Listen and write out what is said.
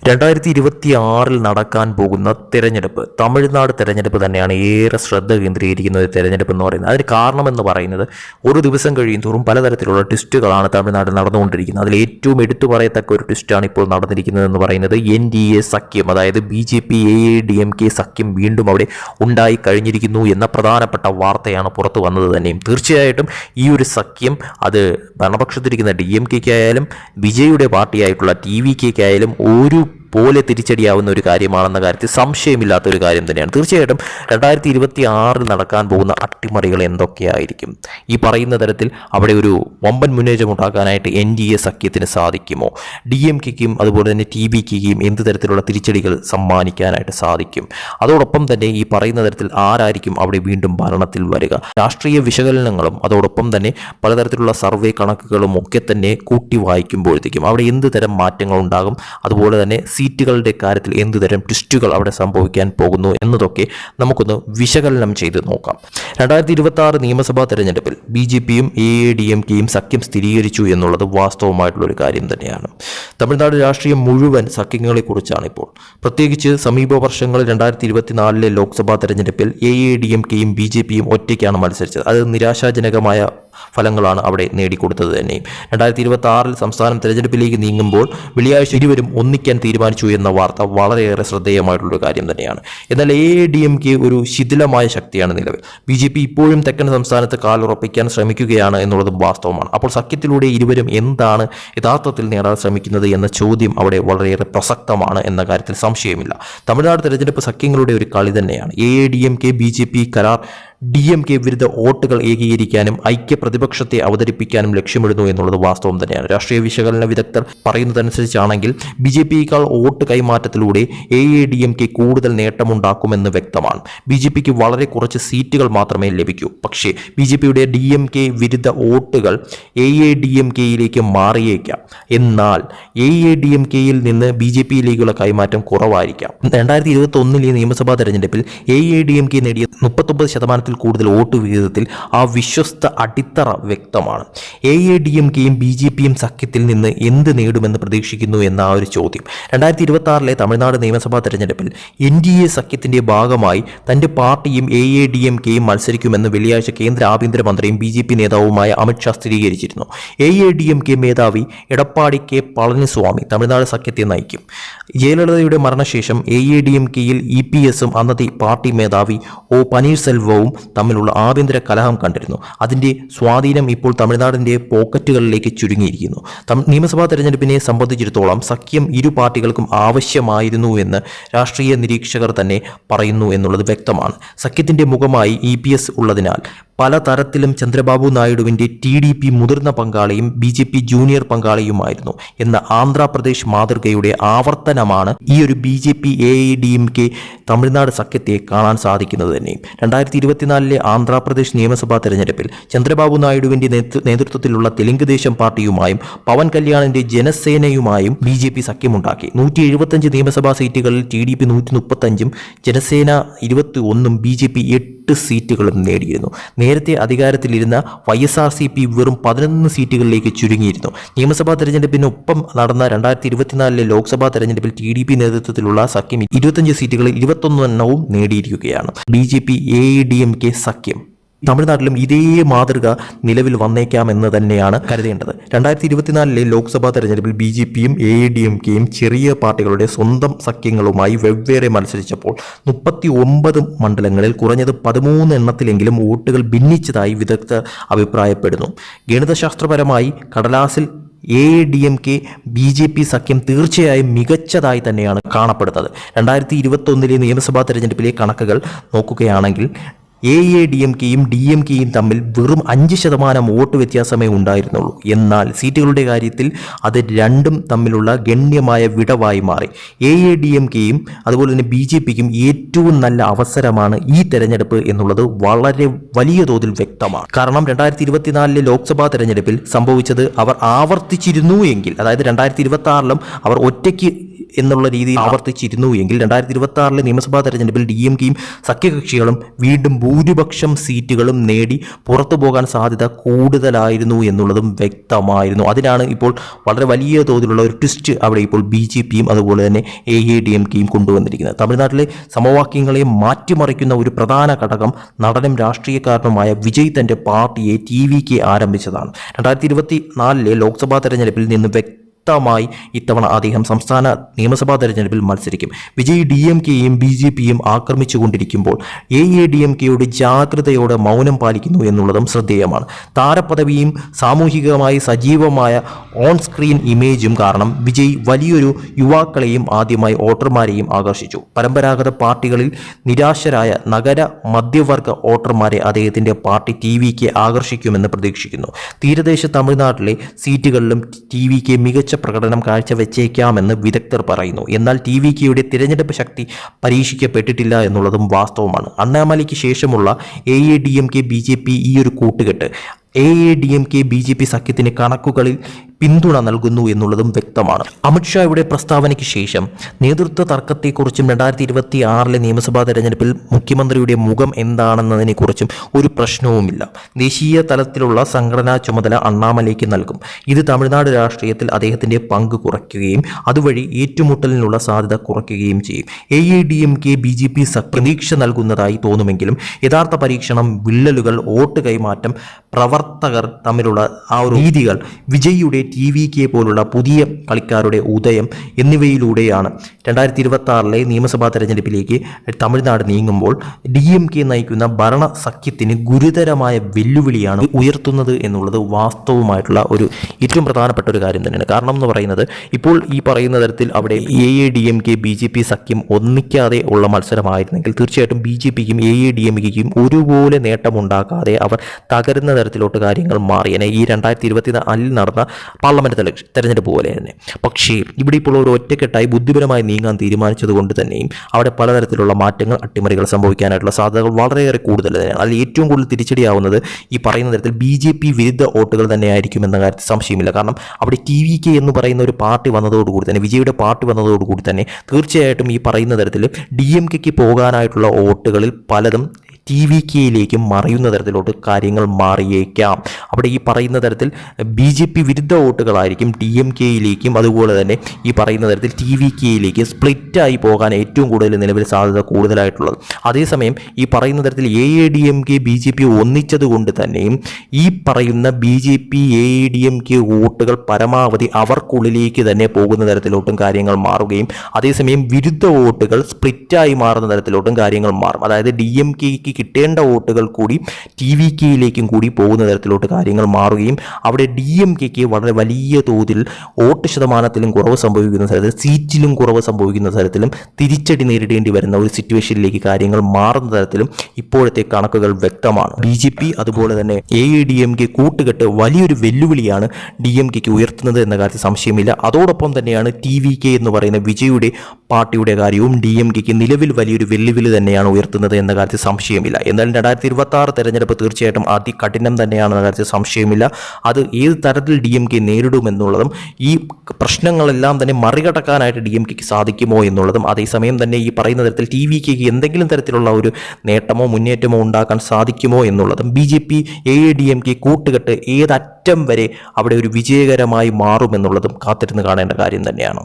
2026 നടക്കാൻ പോകുന്ന തിരഞ്ഞെടുപ്പ് തമിഴ്നാട് തിരഞ്ഞെടുപ്പ് തന്നെയാണ് ഏറെ ശ്രദ്ധ കേന്ദ്രീകരിക്കുന്ന ഒരു തിരഞ്ഞെടുപ്പ് എന്ന് പറയുന്നത്. അതിന് കാരണമെന്ന് പറയുന്നത് ഓരോ ദിവസം കഴിയും തോറും പലതരത്തിലുള്ള ട്വിസ്റ്റുകളാണ് തമിഴ്നാട്ടിൽ നടന്നുകൊണ്ടിരിക്കുന്നത്. അതിൽ ഏറ്റവും എടുത്തു പറയത്തക്ക ഒരു ട്വിസ്റ്റാണ് ഇപ്പോൾ നടന്നിരിക്കുന്നതെന്ന് പറയുന്നത് NDA സഖ്യം, അതായത് BJP AADMK സഖ്യം വീണ്ടും അവിടെ ഉണ്ടായി കഴിഞ്ഞിരിക്കുന്നു എന്ന പ്രധാനപ്പെട്ട വാർത്തയാണ് പുറത്തു വന്നത് തന്നെയും. തീർച്ചയായിട്ടും ഈ ഒരു സഖ്യം അത് ഭരണപക്ഷത്തിരിക്കുന്ന DMK-ക്കായാലും വിജയുടെ പാർട്ടിയായിട്ടുള്ള TVK-ക്കായാലും ഒരു പോലെ തിരിച്ചടിയാവുന്ന ഒരു കാര്യമാണെന്ന കാര്യത്തിൽ സംശയമില്ലാത്ത ഒരു കാര്യം തന്നെയാണ്. തീർച്ചയായിട്ടും 2026 നടക്കാൻ പോകുന്ന അട്ടിമറികൾ എന്തൊക്കെയായിരിക്കും? ഈ പറയുന്ന തരത്തിൽ അവിടെ ഒരു വമ്പൻ മുന്നേറ്റം ഉണ്ടാക്കാനായിട്ട് NDA സഖ്യത്തിന് സാധിക്കുമോ? DMK-ക്കും അതുപോലെ തന്നെ TVK-ക്കും എന്ത് തരത്തിലുള്ള തിരിച്ചടികൾ സമ്മാനിക്കാനായിട്ട് സാധിക്കും? അതോടൊപ്പം തന്നെ ഈ പറയുന്ന തരത്തിൽ ആരായിരിക്കും അവിടെ വീണ്ടും ഭരണത്തിൽ വരിക? രാഷ്ട്രീയ വിശകലനങ്ങളും അതോടൊപ്പം തന്നെ പലതരത്തിലുള്ള സർവേ കണക്കുകളും ഒക്കെ തന്നെ കൂട്ടി വായിക്കുമ്പോഴത്തേക്കും അവിടെ എന്ത് തരം മാറ്റങ്ങൾ ഉണ്ടാകും, അതുപോലെ തന്നെ സീറ്റുകളുടെ കാര്യത്തിൽ എന്തുതരം ട്വിസ്റ്റുകൾ അവിടെ സംഭവിക്കാൻ പോകുന്നു എന്നതൊക്കെ നമുക്കൊന്ന് വിശകലനം ചെയ്ത് നോക്കാം. 2026 നിയമസഭാ തെരഞ്ഞെടുപ്പിൽ BJP-യും AADMK-യും സഖ്യം സ്ഥിരീകരിച്ചു എന്നുള്ളത് വാസ്തവമായിട്ടുള്ളൊരു കാര്യം തന്നെയാണ്. തമിഴ്നാട് രാഷ്ട്രീയം മുഴുവൻ സഖ്യങ്ങളെക്കുറിച്ചാണ് ഇപ്പോൾ. പ്രത്യേകിച്ച് സമീപ വർഷങ്ങളിൽ 2024 ലോക്സഭാ തെരഞ്ഞെടുപ്പിൽ AADMK-യും BJP-യും ഒറ്റയ്ക്കാണ് മത്സരിച്ചത്. അത് നിരാശാജനകമായ ഫലങ്ങളാണ് അവിടെ നേടിക്കൊടുത്തത് തന്നെയും. 2026 സംസ്ഥാനം തെരഞ്ഞെടുപ്പിലേക്ക് നീങ്ങുമ്പോൾ വെള്ളിയാഴ്ച ഇരുവരും ഒന്നിക്കാൻ തീരുമാനിച്ചു എന്ന വാർത്ത വളരെയേറെ ശ്രദ്ധേയമായിട്ടുള്ളൊരു കാര്യം തന്നെയാണ്. എന്നാൽ AADMK ഒരു ശിഥിലമായ ശക്തിയാണ് നിലവിൽ. BJP ഇപ്പോഴും തെക്കൻ സംസ്ഥാനത്ത് കാലുറപ്പിക്കാൻ ശ്രമിക്കുകയാണ് എന്നുള്ളത് വാസ്തവമാണ്. അപ്പോൾ സഖ്യത്തിലൂടെ ഇരുവരും എന്താണ് യഥാർത്ഥത്തിൽ നേടാൻ ശ്രമിക്കുന്നത് എന്ന ചോദ്യം അവിടെ വളരെയേറെ പ്രസക്തമാണ് എന്ന കാര്യത്തിൽ സംശയമില്ല. തമിഴ്നാട് തെരഞ്ഞെടുപ്പ് സഖ്യങ്ങളുടെ ഒരു കളി തന്നെയാണ്. AADMK BJP കരാർ DMK വിരുദ്ധ വോട്ടുകൾ ഏകീകരിക്കാനും ഐക്യ പ്രതിപക്ഷത്തെ അവതരിപ്പിക്കാനും ലക്ഷ്യമിടുന്നു എന്നുള്ളത് വാസ്തവം തന്നെയാണ്. രാഷ്ട്രീയ വിശകലന വിദഗ്ധർ പറയുന്നതനുസരിച്ചാണെങ്കിൽ BJP-യേക്കാൾ വോട്ട് കൈമാറ്റത്തിലൂടെ AADMK കൂടുതൽ നേട്ടമുണ്ടാക്കുമെന്ന് വ്യക്തമാണ്. BJP-ക്ക് വളരെ കുറച്ച് സീറ്റുകൾ മാത്രമേ ലഭിക്കൂ. പക്ഷേ BJP-യുടെ DMK വിരുദ്ധ വോട്ടുകൾ AADMK-യിലേക്ക് മാറിയേക്കാം. എന്നാൽ AADMK-യിൽ നിന്ന് BJP-യിലേക്കുള്ള കൈമാറ്റം കുറവായിരിക്കാം. 2021 നിയമസഭാ തെരഞ്ഞെടുപ്പിൽ AADMK നേടിയ 39% കൂടുതൽ വോട്ട് വിഹിതത്തിൽ ആ വിശ്വസ്ത അടിത്തറ വ്യക്തമാണ്. AADMK-യും BJP-യും സഖ്യത്തിൽ നിന്ന് എന്ത് നേടുമെന്ന് പ്രതീക്ഷിക്കുന്നു എന്ന ആ ഒരു ചോദ്യം. 2026 തമിഴ്നാട് നിയമസഭാ തെരഞ്ഞെടുപ്പിൽ NDA സഖ്യത്തിന്റെ ഭാഗമായി തന്റെ പാർട്ടിയും AADMK-യും മത്സരിക്കുമെന്ന് വെള്ളിയാഴ്ച കേന്ദ്ര ആഭ്യന്തരമന്ത്രിയും BJP നേതാവുമായ അമിത് ഷാ സ്ഥിരീകരിച്ചിരുന്നു. AADMK മേധാവി എടപ്പാടി K പളനിസ്വാമി തമിഴ്നാട് സഖ്യത്തെ നയിക്കും. ജയലളിതയുടെ മരണശേഷം AADMK-യിൽ EPS-ഉം അന്നത്തെ പാർട്ടി മേധാവി O പനീർസെൽവവും തമ്മിലുള്ള ആഭ്യന്തര കലഹം കണ്ടിരുന്നു. അതിൻ്റെ സ്വാധീനം ഇപ്പോൾ തമിഴ്നാടിൻ്റെ പോക്കറ്റുകളിലേക്ക് ചുരുങ്ങിയിരിക്കുന്നു. നിയമസഭാ തെരഞ്ഞെടുപ്പിനെ സംബന്ധിച്ചിടത്തോളം സഖ്യം ഇരു പാർട്ടികൾക്കും ആവശ്യമായിരുന്നു എന്ന് രാഷ്ട്രീയ നിരീക്ഷകർ തന്നെ പറയുന്നു എന്നുള്ളത് വ്യക്തമാണ്. സഖ്യത്തിൻ്റെ മുഖമായി EPS ഉള്ളതിനാൽ പലതരത്തിലും ചന്ദ്രബാബു നായിഡുവിൻ്റെ TDP മുതിർന്ന പങ്കാളിയും BJP ജൂനിയർ പങ്കാളിയുമായിരുന്നു എന്ന ആന്ധ്രാപ്രദേശ് മാതൃകയുടെ ആവർത്തനമാണ് ഈ ഒരു BJP AADMK തമിഴ്നാട് സഖ്യത്തെ കാണാൻ സാധിക്കുന്നത് തന്നെയും. 2024 ആന്ധ്രാപ്രദേശ് നിയമസഭാ തെരഞ്ഞെടുപ്പിൽ ചന്ദ്രബാബു നായിഡുവിൻ്റെ നേതൃത്വത്തിലുള്ള തെലുങ്ക് ദേശം പാർട്ടിയുമായും പവൻ കല്യാണിൻ്റെ ജനസേനയുമായും BJP സഖ്യമുണ്ടാക്കി. 175 നിയമസഭാ സീറ്റുകളിൽ TDP 135-ഉം ജനസേന 21-ഉം BJP 8 സീറ്റുകളും നേടിയിരുന്നു. നേരത്തെ അധികാരത്തിലിരുന്ന YSRCP വെറും 11 സീറ്റുകളിലേക്ക് ചുരുങ്ങിയിരുന്നു. നിയമസഭാ തെരഞ്ഞെടുപ്പിനൊപ്പം നടന്ന 2024 ലോക്സഭാ തെരഞ്ഞെടുപ്പിൽ TDP നേതൃത്വത്തിലുള്ള സഖ്യം 25 സീറ്റുകളിൽ 21 നേടിയിരിക്കുകയാണ്. BJP AADMK സഖ്യം തമിഴ്നാട്ടിലും ഇതേ മാതൃക നിലവിൽ വന്നേക്കാമെന്ന് തന്നെയാണ് കരുതേണ്ടത്. 2024 ലോക്സഭാ തെരഞ്ഞെടുപ്പിൽ BJP-യും AADMK-യും ചെറിയ പാർട്ടികളുടെ സ്വന്തം സഖ്യങ്ങളുമായി വെവ്വേറെ മത്സരിച്ചപ്പോൾ 39 മണ്ഡലങ്ങളിൽ കുറഞ്ഞത് 13 എണ്ണത്തിലെങ്കിലും വോട്ടുകൾ ഭിന്നിച്ചതായി വിദഗ്ധർ അഭിപ്രായപ്പെടുന്നു. ഗണിതശാസ്ത്രപരമായി കടലാസിൽ AADMK BJP സഖ്യം തീർച്ചയായും മികച്ചതായി തന്നെയാണ് കാണപ്പെടുന്നത്. 2021 നിയമസഭാ തെരഞ്ഞെടുപ്പിലെ കണക്കുകൾ നോക്കുകയാണെങ്കിൽ AADMK-യും DMK-യും തമ്മിൽ വെറും 5% വോട്ട് വ്യത്യാസമേ ഉണ്ടായിരുന്നുള്ളൂ. എന്നാൽ സീറ്റുകളുടെ കാര്യത്തിൽ അത് രണ്ടും തമ്മിലുള്ള ഗണ്യമായ വിടവായി മാറി. AADMK-യും അതുപോലെ തന്നെ BJP-ക്കും ഏറ്റവും നല്ല അവസരമാണ് ഈ തെരഞ്ഞെടുപ്പ് എന്നുള്ളത് വളരെ വലിയ തോതിൽ വ്യക്തമാണ്. കാരണം 2024 ലോക്സഭാ തെരഞ്ഞെടുപ്പിൽ സംഭവിച്ചത് അവർ ആവർത്തിച്ചിരുന്നു എങ്കിൽ, അതായത് 2026 അവർ ഒറ്റയ്ക്ക് എന്നുള്ള രീതിയിൽ ആവർത്തിച്ചിരുന്നു എങ്കിൽ 2026 നിയമസഭാ തെരഞ്ഞെടുപ്പിൽ DMKയും സഖ്യകക്ഷികളും വീണ്ടും ഭൂരിപക്ഷം സീറ്റുകളും നേടി പുറത്തു പോകാൻ സാധ്യത കൂടുതലായിരുന്നു എന്നുള്ളതും വ്യക്തമായിരുന്നു. അതിനാണ് ഇപ്പോൾ വളരെ വലിയ തോതിലുള്ള ഒരു ട്വിസ്റ്റ് അവിടെ ഇപ്പോൾ BJPയും അതുപോലെ തന്നെ AADMKയും കൊണ്ടുവന്നിരിക്കുന്നത്. തമിഴ്നാട്ടിലെ സമവാക്യങ്ങളെ മാറ്റിമറിക്കുന്ന ഒരു പ്രധാന ഘടകം നടനും രാഷ്ട്രീയക്കാരനുമായ വിജയ് തൻ്റെ പാർട്ടിയെ TVK ആരംഭിച്ചതാണ്. 2024 ലോക്സഭാ തെരഞ്ഞെടുപ്പിൽ നിന്ന് വ്യക്തമായി ഇത്തവണ അദ്ദേഹം സംസ്ഥാന നിയമസഭാ തെരഞ്ഞെടുപ്പിൽ മത്സരിക്കും. വിജയ് DMKയും BJPയും ആക്രമിച്ചുകൊണ്ടിരിക്കുമ്പോൾ AADMKയുടെ ജാഗ്രതയോടെ മൗനം പാലിക്കുന്നു എന്നുള്ളതും ശ്രദ്ധേയമാണ്. താരപദവിയും സാമൂഹികമായി സജീവമായ ഓൺ സ്ക്രീൻ ഇമേജും കാരണം വിജയ് വലിയൊരു യുവാക്കളെയും ആദ്യമായി വോട്ടർമാരെയും ആകർഷിച്ചു. പരമ്പരാഗത പാർട്ടികളിൽ നിരാശരായ നഗര മധ്യവർഗ വോട്ടർമാരെ അദ്ദേഹത്തിൻ്റെ പാർട്ടി TVK ആകർഷിക്കുമെന്ന് പ്രതീക്ഷിക്കുന്നു. തീരദേശ തമിഴ്നാട്ടിലെ സീറ്റുകളിലും TVK മികച്ച പ്രകടനം കാഴ്ചവെച്ചേക്കാമെന്ന് വിദഗ്ധർ പറയുന്നു. എന്നാൽ TVKയുടെ തിരഞ്ഞെടുപ്പ് ശക്തി പരീക്ഷിക്കപ്പെട്ടിട്ടില്ല എന്നുള്ളതും വാസ്തവമാണ്. അണ്ണാമലയ്ക്ക് ശേഷമുള്ള AADMK BJP ഈ ഒരു കൂട്ടുകെട്ട് AADMK BJP സഖ്യത്തിന് കണക്കുകളിൽ പിന്തുണ നൽകുന്നു എന്നുള്ളതും വ്യക്തമാണ്. അമിത്ഷായുടെ പ്രസ്താവനയ്ക്ക് ശേഷം നേതൃത്വ തർക്കത്തെക്കുറിച്ചും 2026 നിയമസഭാ തെരഞ്ഞെടുപ്പിൽ മുഖ്യമന്ത്രിയുടെ മുഖം എന്താണെന്നതിനെക്കുറിച്ചും ഒരു പ്രശ്നവുമില്ല. ദേശീയ തലത്തിലുള്ള സംഘടനാ ചുമതല അണ്ണാമലയ്ക്ക് നൽകും. ഇത് തമിഴ്നാട് രാഷ്ട്രീയത്തിൽ അദ്ദേഹത്തിൻ്റെ പങ്ക് കുറയ്ക്കുകയും അതുവഴി ഏറ്റുമുട്ടലിനുള്ള സാധ്യത കുറയ്ക്കുകയും ചെയ്യും. AADMK BJP പ്രതീക്ഷ നൽകുന്നതായി തോന്നുമെങ്കിലും യഥാർത്ഥ പരീക്ഷണം, വിള്ളലുകൾ, വോട്ട് കൈമാറ്റം, പ്രവർത്തകർ തമ്മിലുള്ള ആ ഒരു രീതികൾ, വിജയിയുടെ TVK പോലുള്ള പുതിയ കളിക്കാരുടെ ഉദയം എന്നിവയിലൂടെയാണ് 2026 നിയമസഭാ തെരഞ്ഞെടുപ്പിലേക്ക് തമിഴ്നാട് നീങ്ങുമ്പോൾ DMK നയിക്കുന്ന ഭരണ സഖ്യത്തിന് ഗുരുതരമായ വെല്ലുവിളിയാണ് ഉയർത്തുന്നത് എന്നുള്ളത് വാസ്തവമായിട്ടുള്ള ഒരു ഏറ്റവും പ്രധാനപ്പെട്ട ഒരു കാര്യം തന്നെയാണ്. കാരണം എന്ന് പറയുന്നത് ഇപ്പോൾ ഈ പറയുന്ന തരത്തിൽ അവിടെ AADMK BJP സഖ്യം ഒന്നിക്കാതെ ഉള്ള മത്സരമായിരുന്നെങ്കിൽ തീർച്ചയായിട്ടും BJPക്കും AADMKയ്ക്കും ഒരുപോലെ നേട്ടമുണ്ടാക്കാതെ അവർ തകരുന്ന തരത്തിലോട്ട് കാര്യങ്ങൾ മാറിയേനെ ഈ 2024 നടന്ന പാർലമെന്റ് തെരഞ്ഞെടുപ്പ് പോലെ തന്നെ. പക്ഷേ ഇവിടെ ഇപ്പോൾ ഒരു ഒറ്റക്കെട്ടായി ബുദ്ധിപരമായി നീങ്ങാൻ തീരുമാനിച്ചത് കൊണ്ട് തന്നെയും അവിടെ പലതരത്തിലുള്ള മാറ്റങ്ങൾ, അട്ടിമറികൾ സംഭവിക്കാനായിട്ടുള്ള സാധ്യതകൾ വളരെയേറെ കൂടുതൽ തന്നെയാണ്. അതിൽ ഏറ്റവും കൂടുതൽ തിരിച്ചടിയാവുന്നത് ഈ പറയുന്ന തരത്തിൽ BJP വിരുദ്ധ വോട്ടുകൾ തന്നെയായിരിക്കും എന്ന കാര്യത്തിൽ സംശയമില്ല. കാരണം അവിടെ TVK എന്ന് പറയുന്ന ഒരു പാർട്ടി വന്നതോടുകൂടി തന്നെ, വിജയുടെ പാർട്ടി വന്നതോടുകൂടി തന്നെ തീർച്ചയായിട്ടും ഈ പറയുന്ന തരത്തിൽ DMKയ്ക്ക് പോകാനായിട്ടുള്ള വോട്ടുകളിൽ പലതും TVKയിലേക്കും മറയുന്ന തരത്തിലോട്ട് കാര്യങ്ങൾ മാറിയേക്കാം. അവിടെ ഈ പറയുന്ന തരത്തിൽ BJP വിരുദ്ധ വോട്ടുകളായിരിക്കും DMKയിലേക്കും അതുപോലെ തന്നെ ഈ പറയുന്ന തരത്തിൽ TVKയിലേക്ക് സ്പ്ലിറ്റായി പോകാൻ ഏറ്റവും കൂടുതൽ നിലവിൽ സാധ്യത കൂടുതലായിട്ടുള്ളത്. അതേസമയം ഈ പറയുന്ന തരത്തിൽ AADMK BJP ഒന്നിച്ചതുകൊണ്ട് തന്നെയും ഈ പറയുന്ന BJP AADMK വോട്ടുകൾ പരമാവധി അവർക്കുള്ളിലേക്ക് തന്നെ പോകുന്ന തരത്തിലോട്ടും കാര്യങ്ങൾ മാറുകയും അതേസമയം വിരുദ്ധ വോട്ടുകൾ സ്പ്ലിറ്റായി മാറുന്ന തരത്തിലോട്ടും കാര്യങ്ങൾ മാറും. അതായത് DMKയ്ക്ക് കിട്ടേണ്ട വോട്ടുകൾ കൂടി TVKയിലേക്കും കൂടി പോകുന്ന തരത്തിലോട്ട് കാര്യങ്ങൾ മാറുകയും അവിടെ DMKയ്ക്ക് വളരെ വലിയ തോതിൽ വോട്ട് ശതമാനത്തിലും കുറവ് സംഭവിക്കുന്ന തരത്തിൽ, സീറ്റിലും കുറവ് സംഭവിക്കുന്ന തരത്തിലും തിരിച്ചടി നേരിടേണ്ടി വരുന്ന ഒരു സിറ്റുവേഷനിലേക്ക് കാര്യങ്ങൾ മാറുന്ന തരത്തിലും ഇപ്പോഴത്തെ കണക്കുകൾ വ്യക്തമാണ്. BJP അതുപോലെ തന്നെ AADMK കൂട്ടുകെട്ട് വലിയൊരു വെല്ലുവിളിയാണ് DMKയ്ക്ക് ഉയർത്തുന്നത് എന്ന കാര്യത്തിൽ സംശയമില്ല. അതോടൊപ്പം തന്നെയാണ് TVK എന്ന് പറയുന്ന വിജയുടെ പാർട്ടിയുടെ കാര്യവും DMKയ്ക്ക് നിലവിൽ വലിയൊരു വെല്ലുവിളി തന്നെയാണ് ഉയർത്തുന്നത് എന്ന കാര്യത്തിൽ സംശയമില്ല. എന്നാൽ 2026 തെരഞ്ഞെടുപ്പ് തീർച്ചയായിട്ടും അതികഠിനം തന്നെയാണെന്ന കാര്യത്തിൽ സംശയമില്ല. അത് ഏത് തരത്തിൽ DMK നേരിടുമെന്നുള്ളതും ഈ പ്രശ്നങ്ങളെല്ലാം തന്നെ മറികടക്കാനായിട്ട് DMKയ്ക്ക് സാധിക്കുമോ എന്നുള്ളതും അതേസമയം തന്നെ ഈ പറയുന്ന തരത്തിൽ TVKയ്ക്ക് എന്തെങ്കിലും തരത്തിലുള്ള ഒരു നേട്ടമോ മുന്നേറ്റമോ ഉണ്ടാക്കാൻ സാധിക്കുമോ എന്നുള്ളതും BJP AADMK കൂട്ടുകെട്ട് ഏതറ്റം വരെ അവിടെ ഒരു വിജയകരമായി മാറുമെന്നുള്ളതും കാത്തിരുന്ന് കാണേണ്ട കാര്യം തന്നെയാണ്.